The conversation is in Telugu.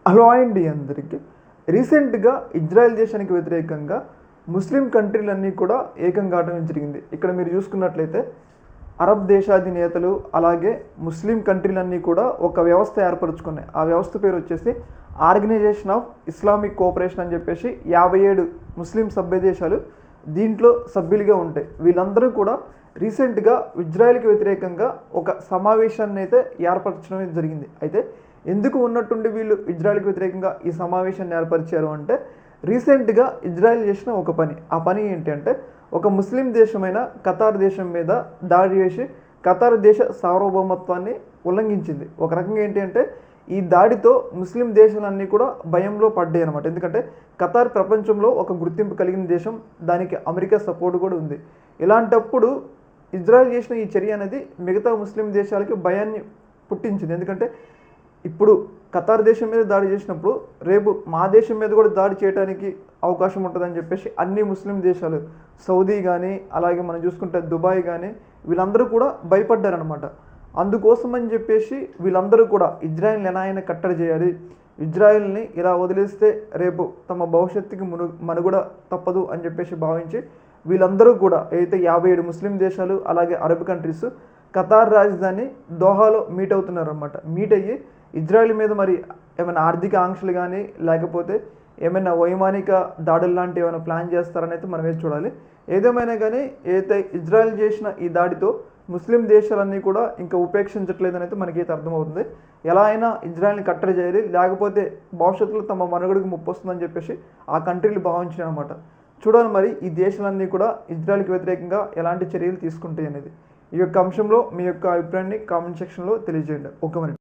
హలో అండి అందరికీ. రీసెంట్గా ఇజ్రాయెల్ దేశానికి వ్యతిరేకంగా ముస్లిం కంట్రీలన్నీ కూడా ఏకం కావడం జరిగింది. ఇక్కడ మీరు చూసుకున్నట్లయితే అరబ్ దేశాధినేతలు అలాగే ముస్లిం కంట్రీలన్నీ కూడా ఒక వ్యవస్థ ఏర్పరచుకున్నాయి. ఆ వ్యవస్థ పేరు వచ్చేసి ఆర్గనైజేషన్ ఆఫ్ ఇస్లామిక్ కోఆపరేషన్ అని చెప్పేసి 57 ముస్లిం సభ్య దేశాలు దీంట్లో సభ్యులుగా ఉంటాయి. వీళ్ళందరూ కూడా రీసెంట్గా ఇజ్రాయెల్కి వ్యతిరేకంగా ఒక సమావేశాన్ని అయితే ఏర్పరచడం జరిగింది. అయితే ఎందుకు ఉన్నట్టుండి వీళ్ళు ఇజ్రాయెల్కి వ్యతిరేకంగా ఈ సమావేశాన్ని ఏర్పరిచారు అంటే, రీసెంట్గా ఇజ్రాయెల్ చేసిన ఒక పని. ఆ పని ఏంటి అంటే, ఒక ముస్లిం దేశమైన ఖతార్ దేశం మీద దాడి చేసి ఖతార్ దేశ సార్వభౌమత్వాన్ని ఉల్లంఘించింది. ఒక రకంగా ఏంటి అంటే, ఈ దాడితో ముస్లిం దేశాలన్నీ కూడా భయంలో పడ్డాయి అనమాట. ఎందుకంటే ఖతార్ ప్రపంచంలో ఒక గుర్తింపు కలిగిన దేశం, దానికి అమెరికా సపోర్ట్ కూడా ఉంది. ఇలాంటప్పుడు ఇజ్రాయెల్ చేసిన ఈ చర్య అనేది మిగతా ముస్లిం దేశాలకి భయాన్ని పుట్టించింది. ఎందుకంటే ఇప్పుడు ఖతార్ దేశం మీద దాడి చేసినప్పుడు రేపు మా దేశం మీద కూడా దాడి చేయడానికి అవకాశం ఉంటుందని చెప్పేసి అన్ని ముస్లిం దేశాలు, సౌదీ కానీ అలాగే మనం చూసుకుంటే దుబాయ్ కానీ వీళ్ళందరూ కూడా భయపడ్డారనమాట. అందుకోసం అని చెప్పేసి వీళ్ళందరూ కూడా ఇజ్రాయెల్ని ఎలా అయినా కట్టడి చేయాలి, ఇజ్రాయెల్ని ఇలా వదిలేస్తే రేపు తమ భవిష్యత్తుకి మనుగడ తప్పదు అని చెప్పేసి భావించి వీళ్ళందరూ కూడా అయితే 57 ముస్లిం దేశాలు అలాగే అరబ్ కంట్రీస్ ఖతార్ రాజధాని దోహాలో మీట్ అవుతున్నారన్నమాట. మీట్ అయ్యి ఇజ్రాయెల్ మీద మరి ఏమైనా ఆర్థిక ఆంక్షలు కానీ లేకపోతే ఏమైనా వైమానిక దాడులు లాంటివి ఏమైనా ప్లాన్ చేస్తారని అయితే మనం వేసి చూడాలి. ఏదేమైనా కానీ ఏదైతే ఇజ్రాయెల్ చేసిన ఈ దాడితో ముస్లిం దేశాలన్నీ కూడా ఇంకా ఉపేక్షించట్లేదని అయితే మనకైతే అర్థమవుతుంది. ఎలా అయినా ఇజ్రాయెల్ని కట్టడి చేయాలి, లేకపోతే భవిష్యత్తులో తమ మనుగడకు ముప్పు వస్తుందని చెప్పేసి ఆ కంట్రీలు భావించినాయి అనమాట. చూడాలి మరి ఈ దేశాలన్నీ కూడా ఇజ్రాయెల్కి వ్యతిరేకంగా ఎలాంటి చర్యలు తీసుకుంటాయి అనేది. ఈ యొక్క అంశంలో మీ యొక్క అభిప్రాయాన్ని కామెంట్ సెక్షన్లో తెలియజేయండి. ఓకే మరి.